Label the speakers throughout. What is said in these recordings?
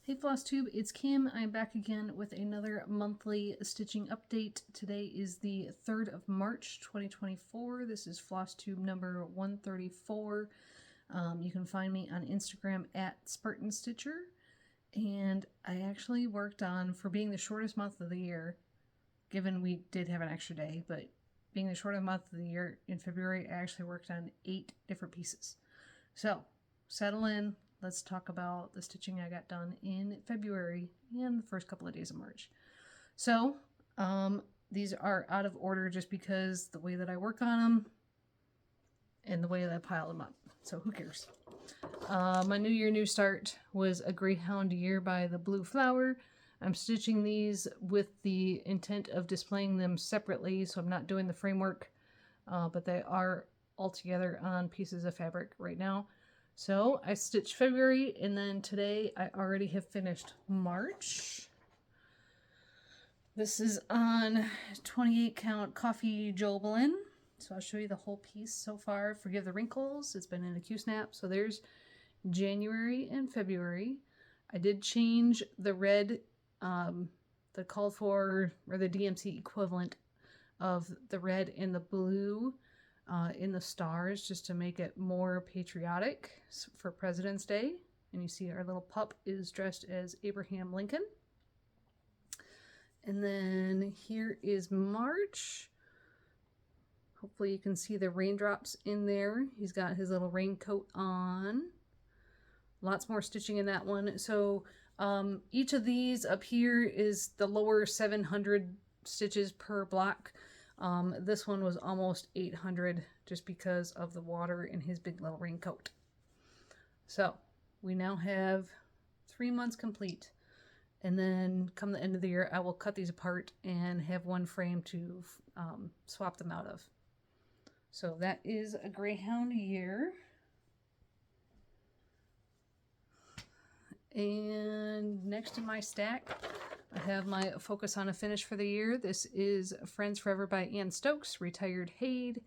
Speaker 1: Hey Flosstube, it's Kim. I'm back again with another monthly stitching update. Today is the 3rd of March 2024. This is Flosstube number 134. You can find me on Instagram at Spartan Stitcher. And I actually worked on, for being the shortest month of the year, given we did have an extra day, but being the shortest month of the year in February, I actually worked on 8 different pieces. So, settle in. Let's talk about the stitching I got done in February and the first couple of days of March. So, these are out of order just because the way that I work on them and the way that I pile them up. So who cares? My New Year, New Start was a Greyhound Year by the Blue Flower. I'm stitching these with the intent of displaying them separately, so I'm not doing the framework, but they are all together on pieces of fabric right now. So I stitched February, and then today I already have finished March. This is on 28 count coffee Jobelin. So I'll show you the whole piece so far. Forgive the wrinkles, it's been in a Q-snap. So there's January and February. I did change the red, the called for, or the DMC equivalent of the red and the blue in the stars, just to make it more patriotic for President's Day. And you see our little pup is dressed as Abraham Lincoln. And then here is March. Hopefully you can see the raindrops in there. He's got his little raincoat on. Lots more stitching in that one. So each of these up here is the lower 700 stitches per block. This one was almost 800 just because of the water in his big little raincoat. So we now have 3 months complete. And then come the end of the year, I will cut these apart and have one frame to swap them out of. So that is a Greyhound Year. And next in my stack, I have my Focus on a Finish for the Year. This is Friends Forever by Ann Stokes, Retired Haid.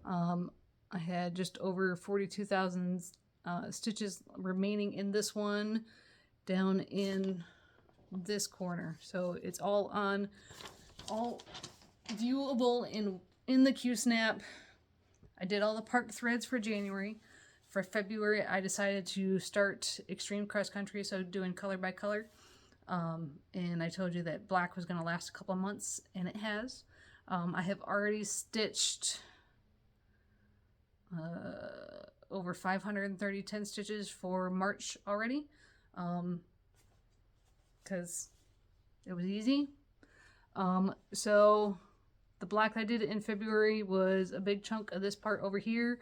Speaker 1: I had just over 42,000 stitches remaining in this one down in this corner. So it's all viewable in the Q-snap. I did all the park threads for January. For February, I decided to start Extreme Cross Country, so doing color by color. And I told you that black was going to last a couple of months, and it has. I have already stitched over 530 10 stitches for March already, because it was easy. So the black I did in February was a big chunk of this part over here,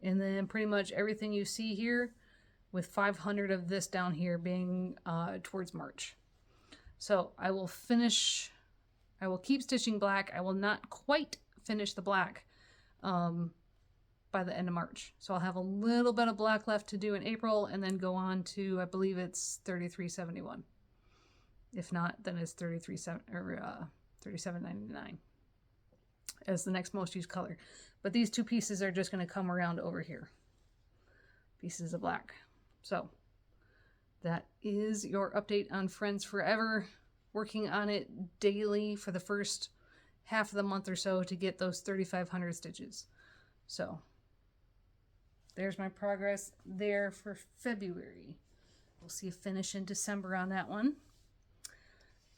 Speaker 1: and then pretty much everything you see here, with 500 of this down here being towards March. So I will keep stitching black. I will not quite finish the black by the end of March. So I'll have a little bit of black left to do in April, and then go on to, I believe it's 33.71. If not, then it's 37.99 as the next most used color. But these two pieces are just going to come around over here. Pieces of black. So that is your update on Friends Forever. Working on it daily for the first half of the month or so to get those 3,500 stitches. So there's my progress there for February. We'll see a finish in December on that one.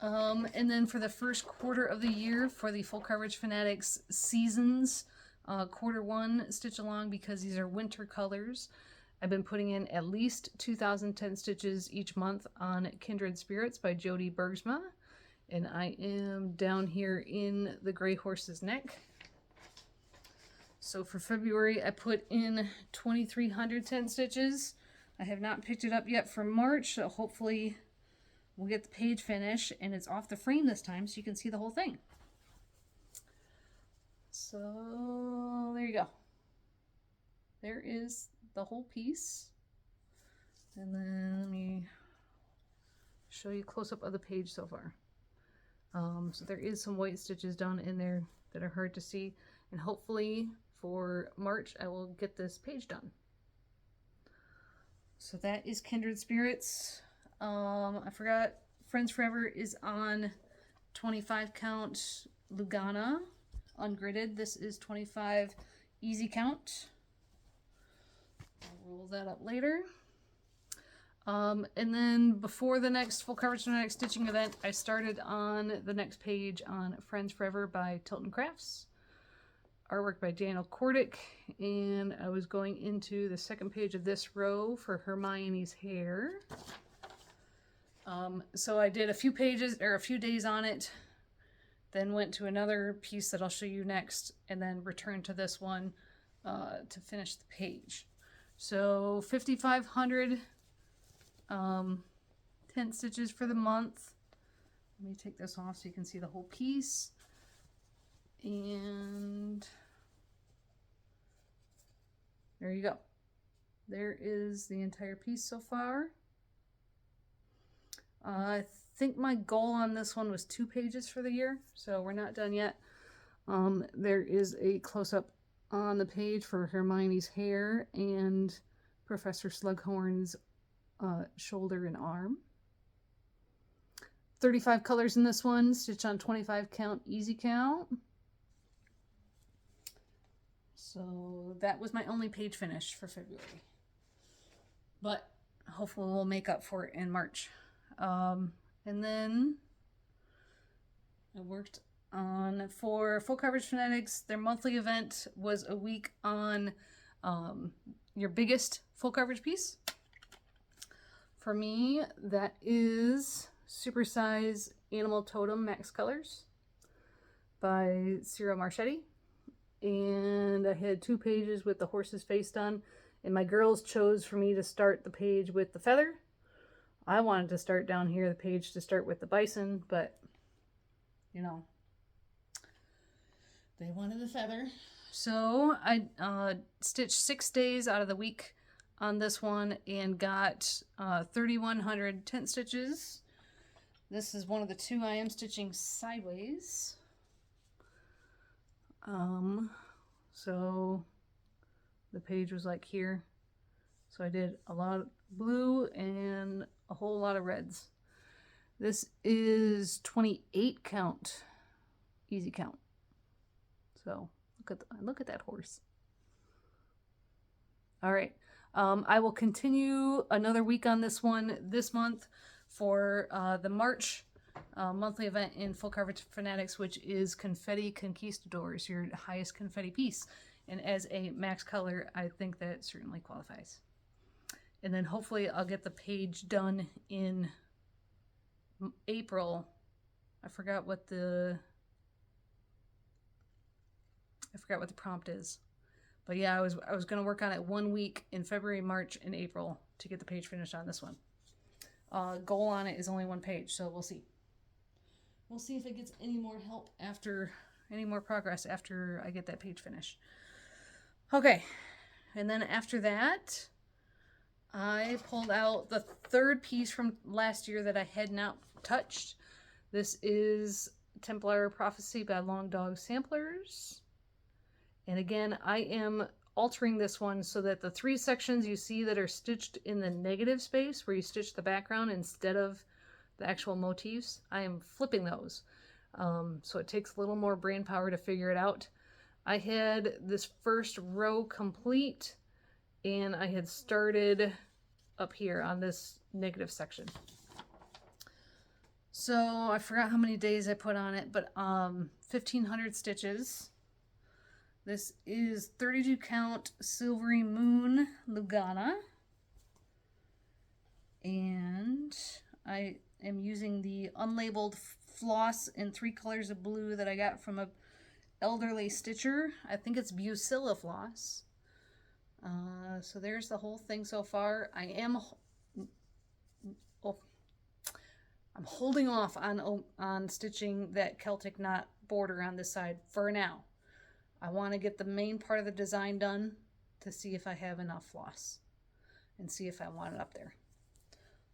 Speaker 1: And then for the first quarter of the year, for the Full Coverage Fanatics Seasons, quarter 1 stitch along, because these are winter colors, I've been putting in at least 2,010 stitches each month on Kindred Spirits by Jody Bergsma. And I am down here in the Gray Horse's Neck. So for February, I put in 2,310 stitches. I have not picked it up yet for March, so hopefully we'll get the page finish, and it's off the frame this time so you can see the whole thing. So there you go. There is the whole piece. And then let me show you a close-up of the page so far. So there is some white stitches down in there that are hard to see, and hopefully for March I will get this page done. So that is Kindred Spirits. I forgot Friends Forever is on 25 count Lugana ungridded. This is 25 easy count. I'll roll that up later. And then before the next full coverage for the next stitching event, I started on the next page on Friends Forever by Tilton Crafts. Artwork by Daniel Kordick, and I was going into the second page of this row for Hermione's hair. So I did a few pages, or a few days on it, then went to another piece that I'll show you next, and then returned to this one to finish the page. So 5,500 10 stitches for the month. Let me take this off so you can see the whole piece. And there you go. There is the entire piece so far. I think my goal on this one was 2 pages for the year, so we're not done yet. There is a close-up on the page for Hermione's hair and Professor Slughorn's shoulder and arm. 35 colors in this one, stitched on 25 count easy count. So that was my only page finish for February, but hopefully we'll make up for it in March. And then I worked on, for Full Coverage Fanatics, their monthly event was a week on your biggest full coverage piece. For me, that is Supersize Animal Totem Max Colors by Ciro Marchetti. And I had 2 pages with the horse's face done, and my girls chose for me to start the page with the feather. I wanted to start down here, the page to start with the bison, but you know, they wanted the feather. So I stitched 6 days out of the week on this one and got 3,100 tent stitches. This is one of the 2 I am stitching sideways. So the page was like here. So I did a lot of blue and a whole lot of reds. This is 28 count, easy count. So look at that horse. All right. I will continue another week on this one this month for the March monthly event in Full Coverage Fanatics, which is Confetti Conquistadors, your highest confetti piece. And as a max color, I think that certainly qualifies. And then hopefully I'll get the page done in April. I forgot what the prompt is. But yeah, I was going to work on it 1 week in February, March, and April to get the page finished on this one. Goal on it is only 1 page, so we'll see. We'll see if it gets any more help after, any more progress after I get that page finished. Okay, and then after that, I pulled out the 3rd piece from last year that I had not touched. This is Templar Prophecy by Long Dog Samplers. And again, I am altering this one so that the 3 sections you see that are stitched in the negative space, where you stitch the background instead of the actual motifs, I am flipping those. So it takes a little more brain power to figure it out. I had this first row complete, and I had started up here on this negative section. So I forgot how many days I put on it, but 1,500 stitches. This is 32 count Silvery Moon Lugana. And I am using the unlabeled floss in 3 colors of blue that I got from a elderly stitcher. I think it's Bucilla floss. So there's the whole thing so far. I'm holding off on stitching that Celtic knot border on this side for now. I want to get the main part of the design done to see if I have enough floss and see if I want it up there.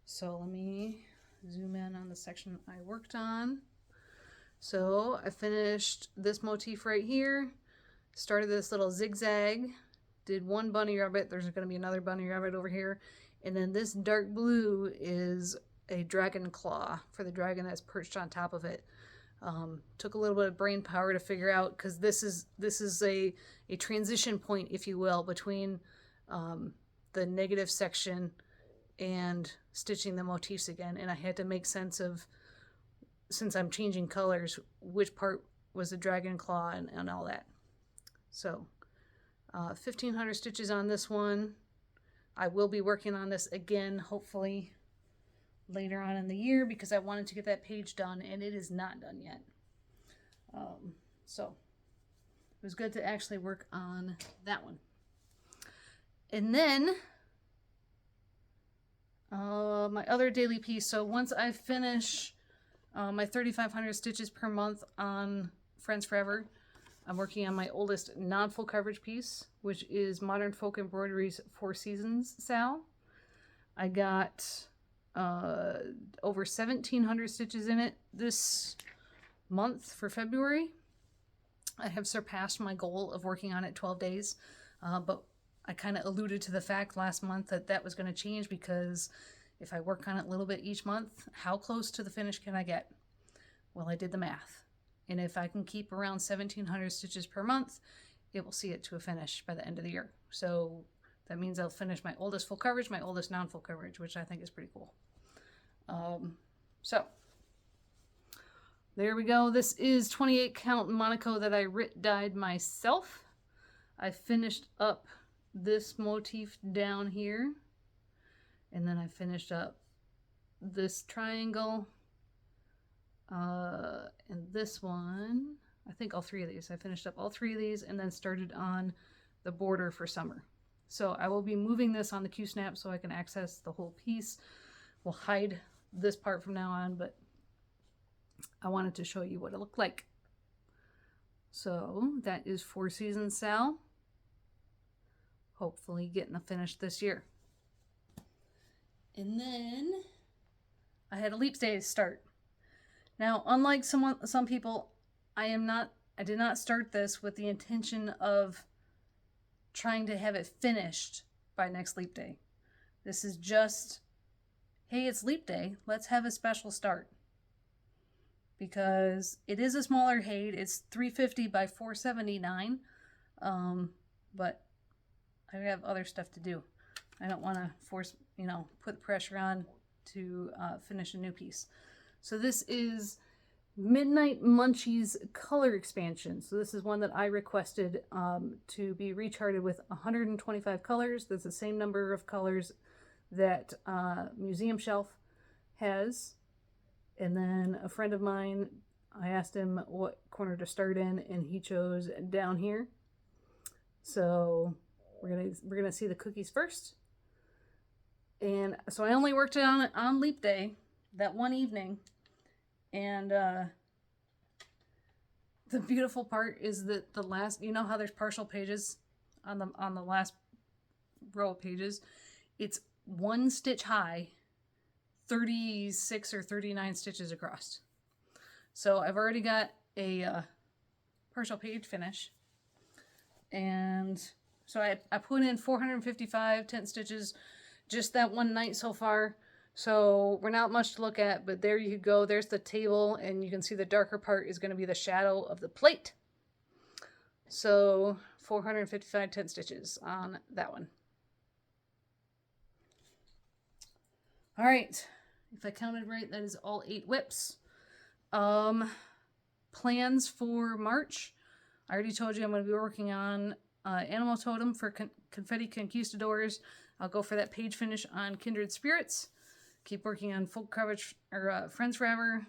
Speaker 1: So let me zoom in on the section I worked on. So I finished this motif right here, started this little zigzag, did 1 bunny rabbit. There's going to be another bunny rabbit over here. And then this dark blue is a dragon claw for the dragon that's perched on top of it. Took a little bit of brain power to figure out, because this is a transition point, if you will, between the negative section and stitching the motifs again. And I had to make sense of, since I'm changing colors, which part was the dragon claw and all that. So 1,500 stitches on this one. I will be working on this again, hopefully later on in the year, because I wanted to get that page done and it is not done yet. So it was good to actually work on that one. And then my other daily piece. So once I finish my 3,500 stitches per month on Friends Forever, I'm working on my oldest non-full coverage piece, which is Modern Folk Embroidery's Four Seasons Sal. I got over 1,700 stitches in it this month for February. I have surpassed my goal of working on it 12 days, but I kind of alluded to the fact last month that that was going to change, because if I work on it a little bit each month, how close to the finish can I get? Well, I did the math. And if I can keep around 1,700 stitches per month, it will see it to a finish by the end of the year. So that means I'll finish my oldest full coverage, my oldest non-full coverage, which I think is pretty cool. So there we go. This is 28 count Monaco that I dyed myself. I finished up this motif down here, and then I finished up this triangle, and this one. I think all three of these. I finished up all three of these and then started on the border for summer. So I will be moving this on the Q-snap so I can access the whole piece. We'll hide this part from now on, but I wanted to show you what it looked like. So that is Four Seasons Sal. Hopefully getting a finish this year. And then I had a leap day start. Now, unlike some people, I did not start this with the intention of trying to have it finished by next leap day. This is just, hey, it's leap day, let's have a special start. Because it is a smaller height, it's 350 by 479, but I have other stuff to do. I don't want to put pressure on to finish a new piece. So this is Midnight Munchies color expansion. So this is one that I requested to be recharted with 125 colors. That's the same number of colors that Museum Shelf has. And then a friend of mine, I asked him what corner to start in, and he chose down here. So we're gonna see the cookies first. And so I only worked on it on leap day, that one evening. And the beautiful part is that the last, you know how there's partial pages on the last row of pages? It's one stitch high, 36 or 39 stitches across. So I've already got a partial page finish. And so I put in 455 tent stitches just that one night so far. So we're not much to look at, but there you go. There's the table, and you can see the darker part is going to be the shadow of the plate. So 455 tent stitches on that one. All right. If I counted right, that is all 8 whips. Plans for March. I already told you I'm going to be working on Animal Totem for Confetti Conquistadors. I'll go for that page finish on Kindred Spirits. Keep working on full coverage or Friends Forever,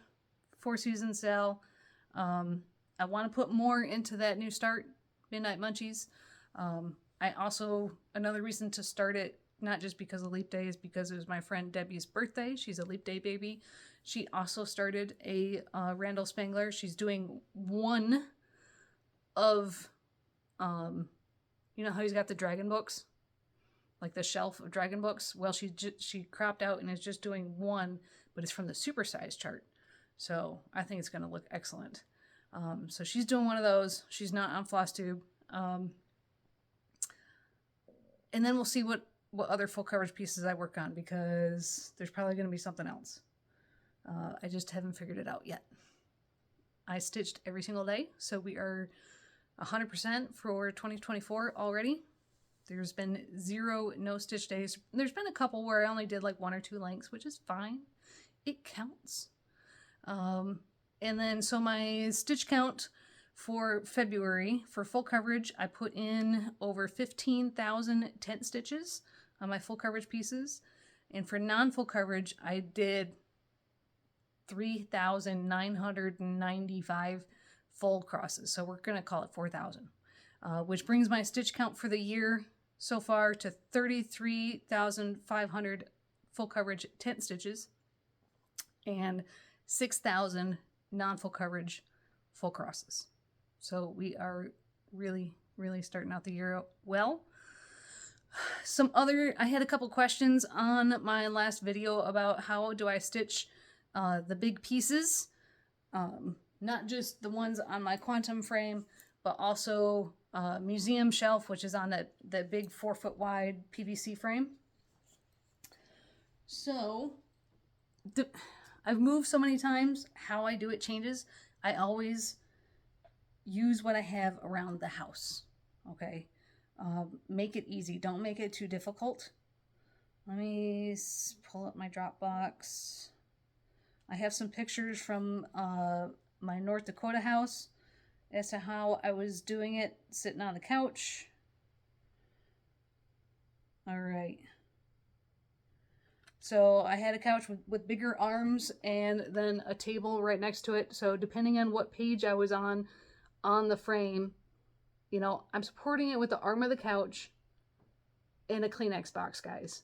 Speaker 1: Four Seasons Sal. I want to put more into that new start, Midnight Munchies. I also, another reason to start it, not just because of Leap Day, is because it was my friend Debbie's birthday. She's a Leap Day baby. She also started a Randall Spangler. She's doing one of, you know how he's got the dragon books? Like the shelf of dragon books. Well, she cropped out and is just doing one, but it's from the supersize chart. So I think it's going to look excellent. So she's doing one of those. She's not on Flosstube. And then we'll see what what other full coverage pieces I work on, because there's probably going to be something else. I just haven't figured it out yet. I stitched every single day, so we are 100% for 2024 already. There's been 0 no stitch days. There's been a couple where I only did like 1 or 2 lengths, which is fine. It counts. And then so my stitch count for February for full coverage, I put in over 15,000 tent stitches on my full coverage pieces. And for non-full coverage, I did 3,995 full crosses. So we're going to call it 4,000, which brings my stitch count for the year so far to 33,500 full coverage tent stitches and 6,000 non-full coverage full crosses. So we are really, really starting out the year well. I had a couple questions on my last video about how do I stitch the big pieces, not just the ones on my quantum frame, but also museum shelf, which is on that big 4-foot wide PVC frame. So I've moved so many times, how I do it changes. I always use what I have around the house, okay? Make it easy. Don't make it too difficult. Let me pull up my Dropbox. I have some pictures from my North Dakota house as to how I was doing it sitting on the couch. All right. So I had a couch with bigger arms and then a table right next to it. So depending on what page I was on the frame, you know, I'm supporting it with the arm of the couch and a Kleenex box, guys.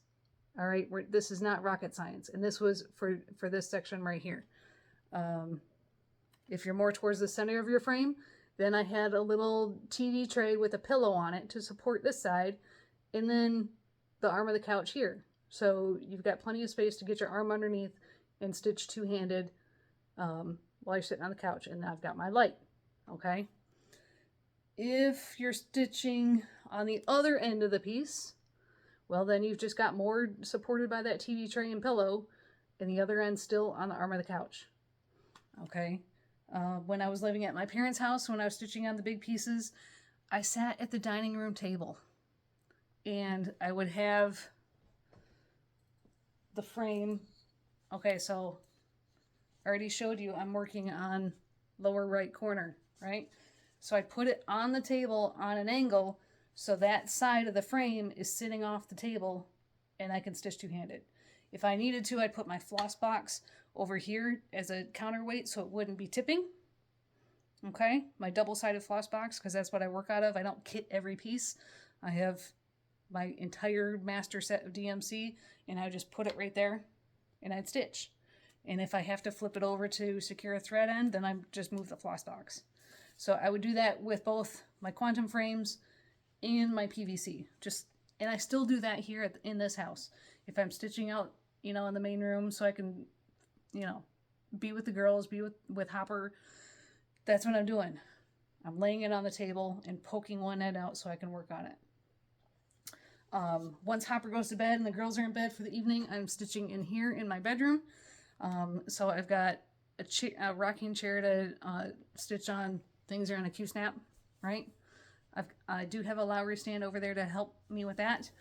Speaker 1: All right, this is not rocket science. And this was for this section right here. If you're more towards the center of your frame, then I had a little TV tray with a pillow on it to support this side, and then the arm of the couch here. So you've got plenty of space to get your arm underneath and stitch two-handed while you're sitting on the couch. And I've got my light, okay? If you're stitching on the other end of the piece, well, then you've just got more supported by that TV tray and pillow, and the other end still on the arm of the couch, okay? When I was living at my parents' house, when I was stitching on the big pieces, I sat at the dining room table, and I would have the frame. Okay, so I already showed you I'm working on lower right corner, right? So I put it on the table on an angle so that side of the frame is sitting off the table and I can stitch two-handed. If I needed to, I'd put my floss box over here as a counterweight so it wouldn't be tipping. Okay, my double-sided floss box, because that's what I work out of. I don't kit every piece. I have my entire master set of DMC, and I just put it right there, and I'd stitch. And if I have to flip it over to secure a thread end, then I just move the floss box. So I would do that with both my quantum frames and my PVC. And I still do that here in this house. If I'm stitching out, you know, in the main room so I can, you know, be with the girls, be with Hopper, that's what I'm doing. I'm laying it on the table and poking one end out so I can work on it. Once Hopper goes to bed and the girls are in bed for the evening, I'm stitching in here in my bedroom. So I've got a rocking chair to stitch on. Things are on a Q-snap, right? I do have a Lowry stand over there to help me with that.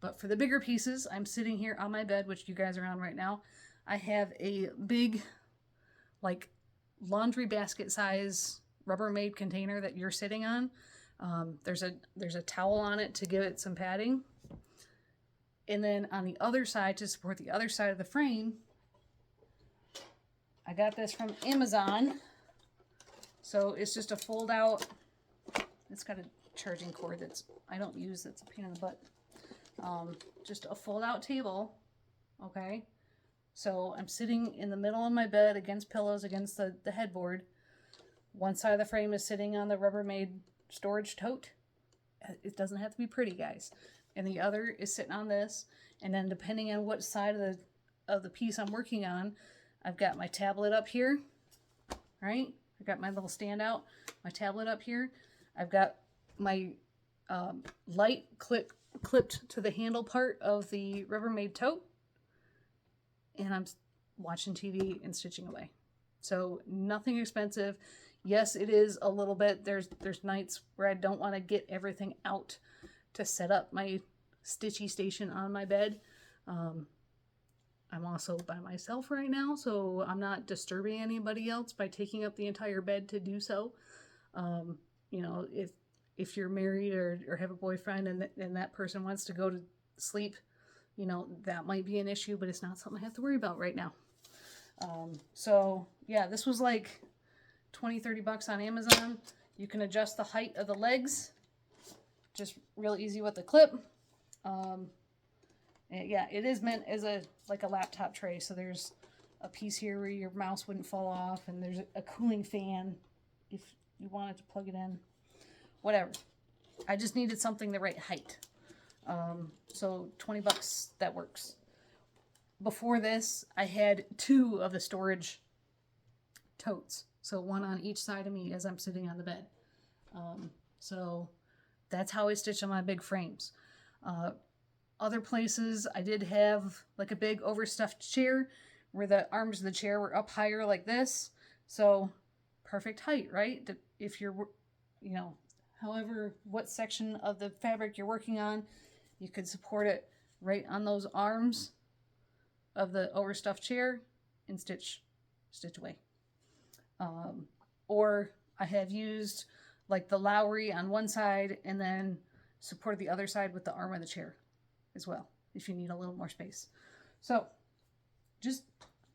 Speaker 1: But for the bigger pieces, I'm sitting here on my bed, which you guys are on right now. I have a big, like, laundry basket size Rubbermaid container that you're sitting on. There's a towel on it to give it some padding. And then on the other side, to support the other side of the frame, I got this from Amazon. So it's just a fold out. It's got a charging cord I don't use, that's a pain in the butt. Just a fold out table, okay? So I'm sitting in the middle of my bed against pillows, against the headboard. One side of the frame is sitting on the Rubbermaid storage tote. It doesn't have to be pretty, guys. And the other is sitting on this. And then depending on what side of the piece I'm working on, I've got my tablet up here, right? I've got my little standout, my tablet up here. I've got my light clip clipped to the handle part of the Rubbermaid tote, and I'm watching TV and stitching away. So nothing expensive. Yes, it is a little bit. There's nights where I don't want to get everything out to set up my stitchy station on my bed. I'm also by myself right now, so I'm not disturbing anybody else by taking up the entire bed to do so. You know, if you're married or have a boyfriend and that person wants to go to sleep, you know, that might be an issue, but it's not something I have to worry about right now. So yeah, this was like 20-30 bucks on Amazon. You can adjust the height of the legs, just real easy with the clip. Yeah, it is meant as like a laptop tray, so there's a piece here where your mouse wouldn't fall off, and there's a cooling fan if you wanted to plug it in. Whatever. I just needed something the right height. So 20 bucks, that works. Before this, I had 2 of the storage totes. So one on each side of me as I'm sitting on the bed. So that's how I stitch on my big frames. Other places, I did have like a big overstuffed chair where the arms of the chair were up higher like this. So perfect height, right? If you're, you know, however, what section of the fabric you're working on, you could support it right on those arms of the overstuffed chair and stitch away. Or I have used like the Lowry on one side and then support the other side with the arm of the chair as well, if you need a little more space. So just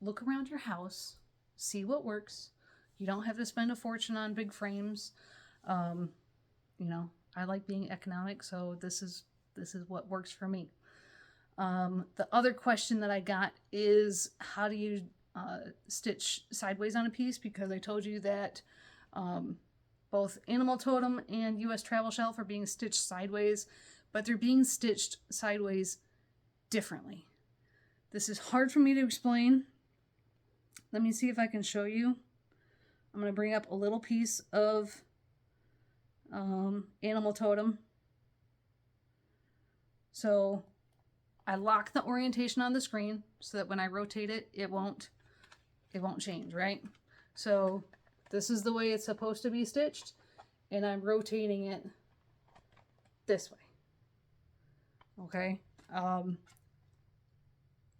Speaker 1: look around your house, see what works. You don't have to spend a fortune on big frames. You know, I like being economic, so this is what works for me. The other question that I got is, how do you stitch sideways on a piece? Because I told you that both Animal Totem and US Travel Shelf are being stitched sideways, but they're being stitched sideways differently. This is hard for me to explain. Let me see if I can show you. I'm going to bring up a little piece of Animal Totem. So I lock the orientation on the screen so that when I rotate it, it won't change, right? So this is the way it's supposed to be stitched, and I'm rotating it this way. Okay. And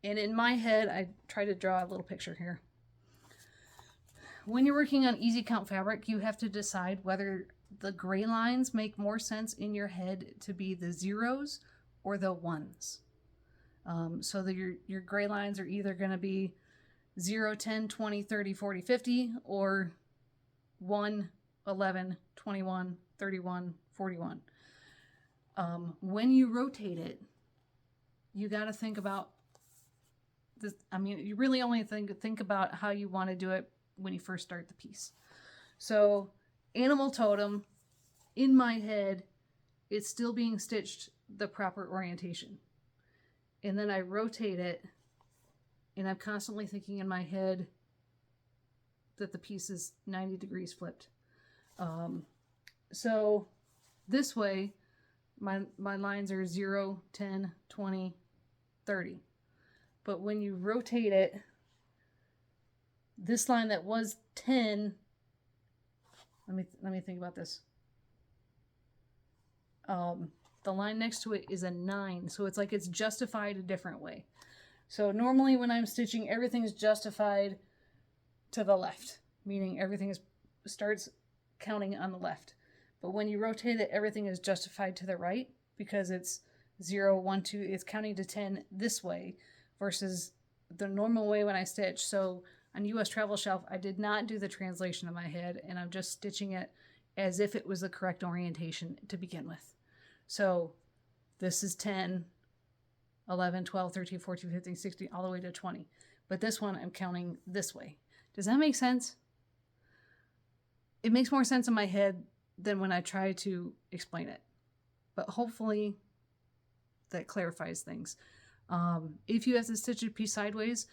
Speaker 1: in my head, I try to draw a little picture here. When you're working on easy count fabric, you have to decide whether the gray lines make more sense in your head to be the zeros or the ones. So that your gray lines are either going to be 0, 10, 20, 30, 40, 50, or 1, 11, 21, 31, 41. When you rotate it, you got to think about this. I mean, you really only think about how you want to do it when you first start the piece. So Animal Totem, in my head, it's still being stitched the proper orientation. And then I rotate it, and I'm constantly thinking in my head that the piece is 90 degrees flipped. So this way, my lines are 0, 10, 20, 30. But when you rotate it, this line that was 10, let me think about this. The line next to it is a 9, so it's like it's justified a different way. So normally when I'm stitching, everything is justified to the left, meaning everything starts counting on the left. But when you rotate it, everything is justified to the right because it's 0, 1, 2, it's counting to 10 this way versus the normal way when I stitch. So on US Travel Shelf, I did not do the translation in my head, and I'm just stitching it as if it was the correct orientation to begin with. So this is 10, 11, 12, 13, 14, 15, 16, all the way to 20. But this one I'm counting this way. Does that make sense? It makes more sense in my head than when I try to explain it. But hopefully that clarifies things. If you have to stitch a piece sideways,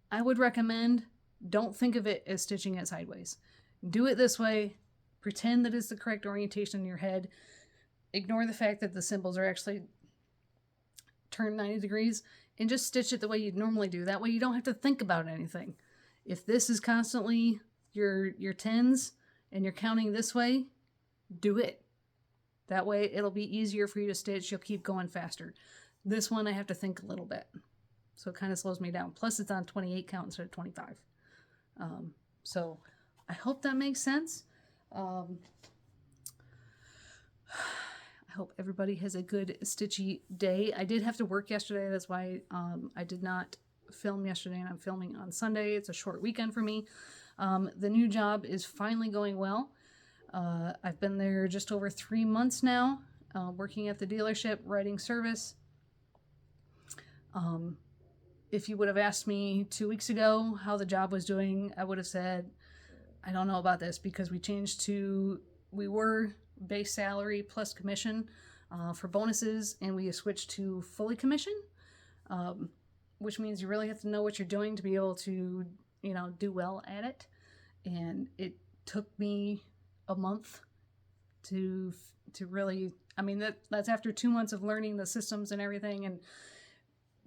Speaker 1: I would recommend don't think of it as stitching it sideways. Do it this way. Pretend that it's the correct orientation in your head. Ignore the fact that the symbols are actually turn 90 degrees and just stitch it the way you'd normally do. That way you don't have to think about anything. If this is constantly your tens and you're counting this way, do it. That way it'll be easier for you to stitch. You'll keep going faster. This one I have to think a little bit. So it kind of slows me down. Plus it's on 28 count instead of 25. So I hope that makes sense. I hope everybody has a good stitchy day. I did have to work yesterday. That's why I did not film yesterday, and I'm filming on Sunday. It's a short weekend for me. The new job is finally going well. I've been there just over 3 months now, working at the dealership, writing service. If you would have asked me 2 weeks ago how the job was doing, I would have said, I don't know about this, because we were base salary plus commission for bonuses, and we switched to fully commission, which means you really have to know what you're doing to be able to, do well at it. And it took me a month to really, that's after 2 months of learning the systems and everything, and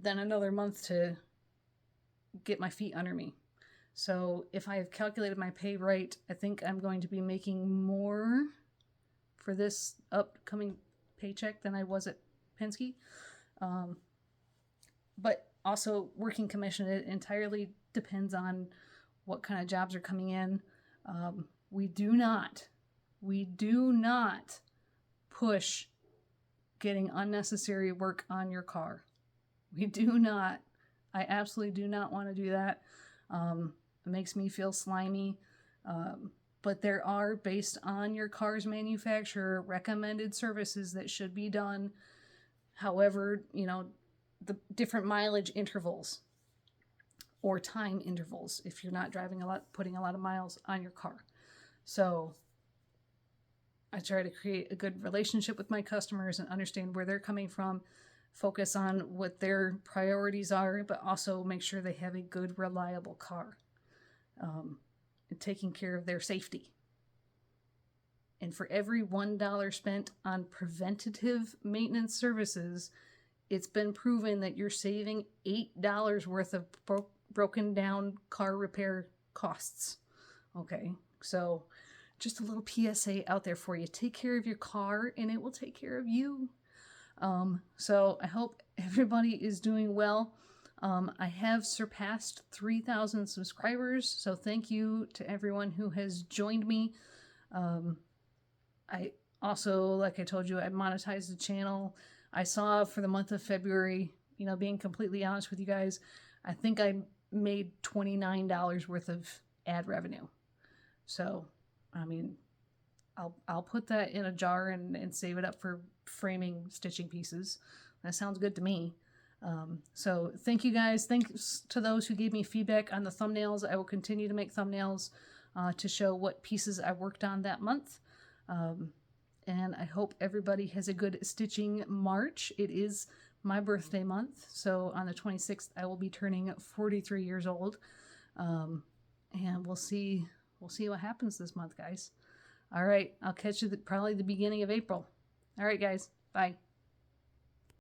Speaker 1: then another month to get my feet under me. So if I have calculated my pay right, I think I'm going to be making more for this upcoming paycheck than I was at Penske. But also working commission, it entirely depends on what kind of jobs are coming in. We do not push getting unnecessary work on your car. We do not. I absolutely do not want to do that. It makes me feel slimy. But there are, based on your car's manufacturer, recommended services that should be done. However, the different mileage intervals or time intervals if you're not driving a lot, putting a lot of miles on your car. So I try to create a good relationship with my customers and understand where they're coming from, focus on what their priorities are, but also make sure they have a good, reliable car. And taking care of their safety. And for every $1 spent on preventative maintenance services, it's been proven that you're saving $8 worth of broken down car repair costs. Okay, so just a little PSA out there for you. Take care of your car and it will take care of you. So I hope everybody is doing well. I have surpassed 3,000 subscribers, so thank you to everyone who has joined me. I also, like I told you, I monetized the channel. I saw for the month of February, being completely honest with you guys, I think I made $29 worth of ad revenue. So, I'll put that in a jar and save it up for framing stitching pieces. That sounds good to me. So thank you guys. Thanks to those who gave me feedback on the thumbnails. I will continue to make thumbnails to show what pieces I worked on that month. And I hope everybody has a good stitching March. It is my birthday month. So on the 26th, I will be turning 43 years old. And we'll see what happens this month, guys. All right. I'll catch you probably the beginning of April. All right, guys. Bye.